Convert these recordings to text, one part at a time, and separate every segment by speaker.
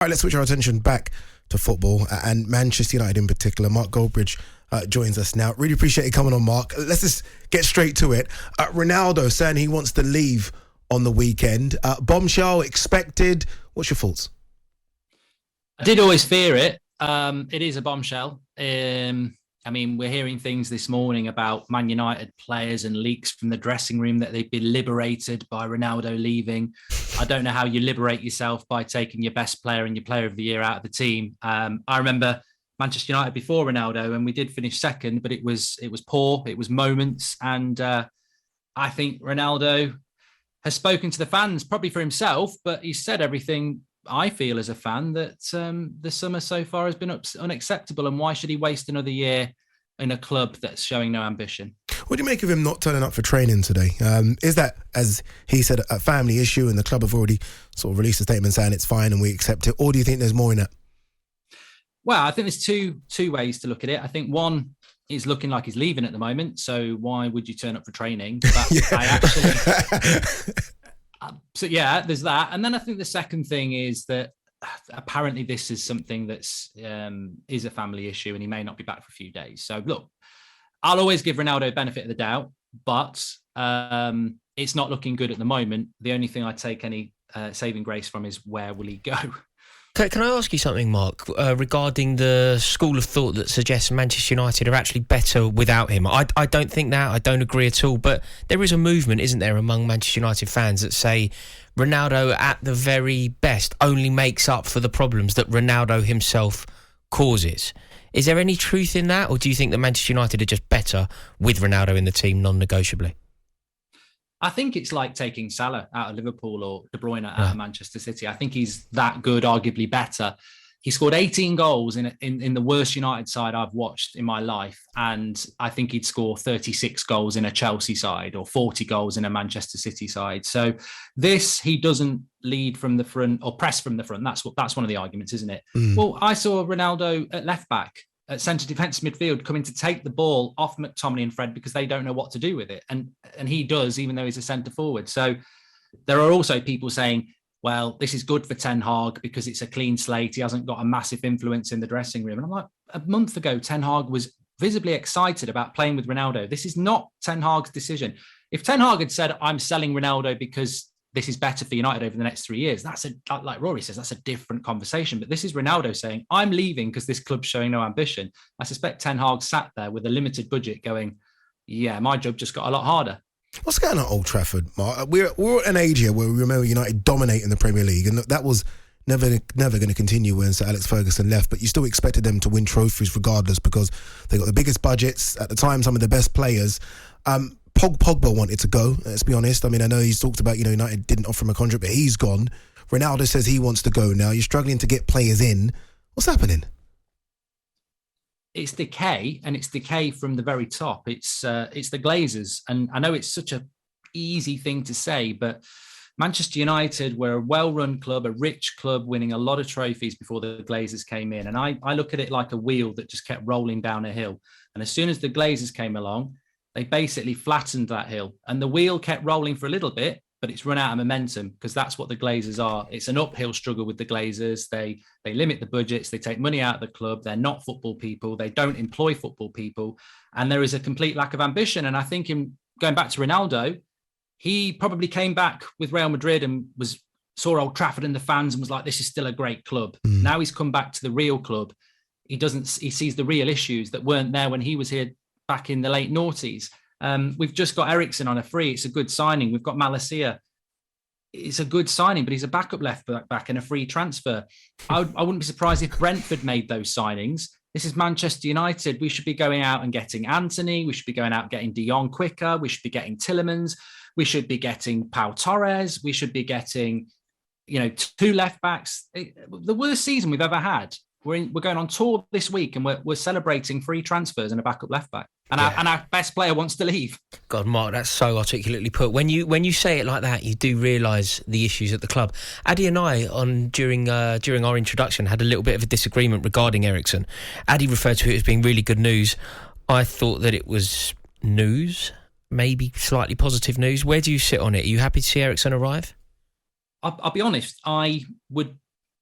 Speaker 1: All right, let's switch our attention back to football and Manchester United in particular. Mark Goldbridge joins us now. Really appreciate you coming on, Mark. Let's just get straight to it. Ronaldo saying he wants to leave on the weekend. Bombshell expected. What's your thoughts?
Speaker 2: I did always fear it. It is a bombshell. I mean, we're hearing things this morning about Man United players and leaks from the dressing room that they've been liberated by Ronaldo leaving. I don't know how you liberate yourself by taking your best player and your player of the year out of the team. I remember Manchester United before Ronaldo, and we did finish second, but it was poor. It was moments. And I think Ronaldo has spoken to the fans, probably for himself, but he said everything I feel as a fan, that the summer so far has been unacceptable, and why should he waste another year in a club that's showing no ambition?
Speaker 1: What do you make of him not turning up for training today? Is that, as he said, a family issue and the club have already sort of released a statement saying it's fine and we accept it, or do you think there's more in that?
Speaker 2: Well, I think there's two ways to look at it. I think one is looking like he's leaving at the moment, so why would you turn up for training? So yeah, there's that. And then I think the second thing is that apparently this is something that's is a family issue and he may not be back for a few days. So look, I'll always give Ronaldo benefit of the doubt, but it's not looking good at the moment. The only thing I take any saving grace from is where will he go?
Speaker 3: Can I ask you something, Mark, regarding the school of thought that suggests Manchester United are actually better without him? I don't think that. I don't agree at all. But there is a movement, isn't there, among Manchester United fans that say Ronaldo, at the very best, only makes up for the problems that Ronaldo himself causes. Is there any truth in that? Or do you think that Manchester United are just better with Ronaldo in the team non-negotiably?
Speaker 2: I think it's like taking Salah out of Liverpool or De Bruyne out of Manchester City. I think he's that good, arguably better. He scored 18 goals in the worst United side I've watched in my life. And I think he'd score 36 goals in a Chelsea side or 40 goals in a Manchester City side. So he doesn't lead from the front or press from the front. That's one of the arguments, isn't it? Well, I saw Ronaldo at left back, at centre defence midfield, coming to take the ball off McTominay and Fred because they don't know what to do with it. And he does, even though he's a centre forward. So there are also people saying, well, this is good for Ten Hag because it's a clean slate. He hasn't got a massive influence in the dressing room. And I'm like, a month ago, Ten Hag was visibly excited about playing with Ronaldo. This is not Ten Hag's decision. If Ten Hag had said, I'm selling Ronaldo because this is better for United over the next 3 years, like Rory says, that's a different conversation. But this is Ronaldo saying, I'm leaving because this club's showing no ambition. I suspect Ten Hag sat there with a limited budget going, yeah, my job just got a lot harder.
Speaker 1: What's going on at Old Trafford, Mark? We're at an age here where we remember United dominating the Premier League, and that was never going to continue when Sir Alex Ferguson left, but you still expected them to win trophies regardless because they got the biggest budgets, at the time some of the best players. Pogba wanted to go, let's be honest. I mean, I know he's talked about, United didn't offer him a contract, but he's gone. Ronaldo says he wants to go now. You're struggling to get players in. What's happening?
Speaker 2: It's decay, and it's decay from the very top. It's the Glazers. And I know it's such a easy thing to say, but Manchester United were a well-run club, a rich club, winning a lot of trophies before the Glazers came in. And I look at it like a wheel that just kept rolling down a hill. And as soon as the Glazers came along, they basically flattened that hill. And the wheel kept rolling for a little bit, but it's run out of momentum because that's what the Glazers are. It's an uphill struggle with the Glazers. They limit the budgets. They take money out of the club. They're not football people. They don't employ football people. And there is a complete lack of ambition. And I think going back to Ronaldo, he probably came back with Real Madrid and saw Old Trafford and the fans and was like, this is still a great club. Now he's come back to the real club. He sees the real issues that weren't there when he was here back in the late noughties. We've just got Eriksson on a free. It's a good signing. We've got Malacia. It's a good signing, but he's a backup left back and a free transfer. I wouldn't be surprised if Brentford made those signings. This is Manchester United. We should be going out and getting Anthony. We should be going out and getting De Jong quicker. We should be getting Tielemans. We should be getting Pau Torres. We should be getting, 2 left backs. The worst season we've ever had. We're going on tour this week and we're celebrating free transfers and a backup left back. And our best player wants to leave.
Speaker 3: God, Mark, that's so articulately put. When you say it like that, you do realise the issues at the club. Ade and I, during our introduction, had a little bit of a disagreement regarding Eriksson. Ade referred to it as being really good news. I thought that it was news, maybe slightly positive news. Where do you sit on it? Are you happy to see Eriksson arrive?
Speaker 2: I'll be honest. I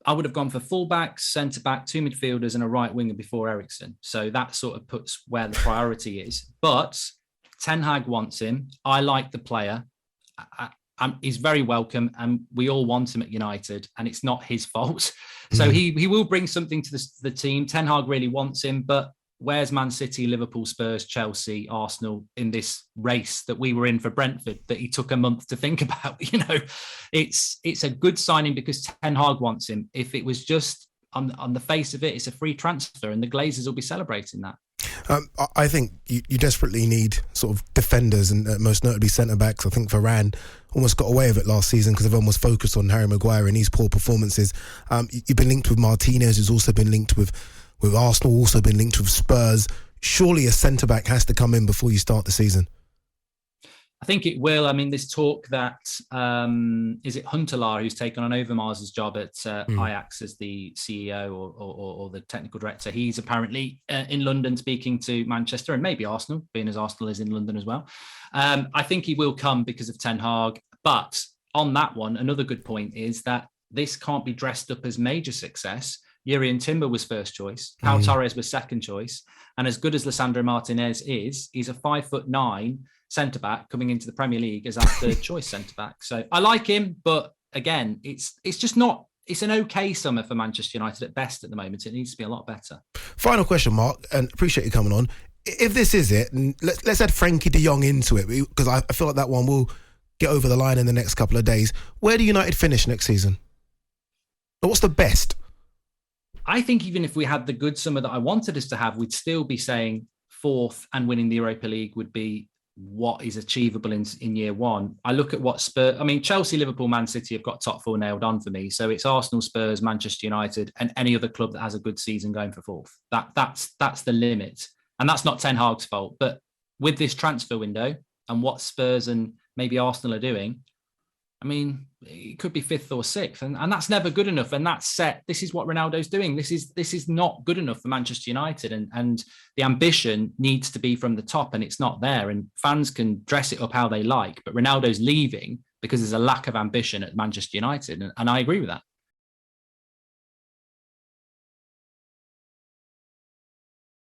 Speaker 2: I would have gone for fullbacks, centre-back, 2 midfielders and a right winger before Eriksson. So that sort of puts where the priority is. But Ten Hag wants him. I like the player. He's very welcome, and we all want him at United, and it's not his fault. So he will bring something to the team. Ten Hag really wants him, but where's Man City, Liverpool, Spurs, Chelsea, Arsenal in this race that we were in for Brentford that he took a month to think about? It's a good signing because Ten Hag wants him. If it was just on the face of it, it's a free transfer, and the Glazers will be celebrating that.
Speaker 1: I think you desperately need sort of defenders, and most notably centre-backs. I think Varane almost got away with it last season because everyone was focused on Harry Maguire and his poor performances. You've been linked with Martinez, who's also been linked with Arsenal, also been linked with Spurs. Surely a centre-back has to come in before you start the season.
Speaker 2: I think it will. I mean, there's talk that, is it Huntelaar who's taken on Overmars' job at Ajax as the CEO or the technical director? He's apparently in London speaking to Manchester and maybe Arsenal, being as Arsenal is in London as well. I think he will come because of Ten Hag. But on that one, another good point is that this can't be dressed up as major success. Jurrien Timber was first choice. Pau Torres was second choice. And as good as Lisandro Martinez is, he's a 5'9" centre-back coming into the Premier League as our third choice centre-back. So I like him, but again, it's just not, it's an okay summer for Manchester United at best at the moment. It needs to be a lot better.
Speaker 1: Final question, Mark, and appreciate you coming on. If this is it, and let's add Frankie de Jong into it, because I feel like that one will get over the line in the next couple of days. Where do United finish next season? What's the best?
Speaker 2: I think even if we had the good summer that I wanted us to have, we'd still be saying fourth, and winning the Europa League would be what is achievable in year one. I look at what Chelsea, Liverpool, Man City have got top four nailed on for me. So it's Arsenal, Spurs, Manchester United, and any other club that has a good season going for fourth. That's the limit. And that's not Ten Hag's fault. But with this transfer window and what Spurs and maybe Arsenal are doing, I mean, it could be fifth or sixth, and that's never good enough. And that's set. This is what Ronaldo's doing. This is not good enough for Manchester United, and the ambition needs to be from the top, and it's not there. And fans can dress it up how they like, but Ronaldo's leaving because there's a lack of ambition at Manchester United, and I agree with that.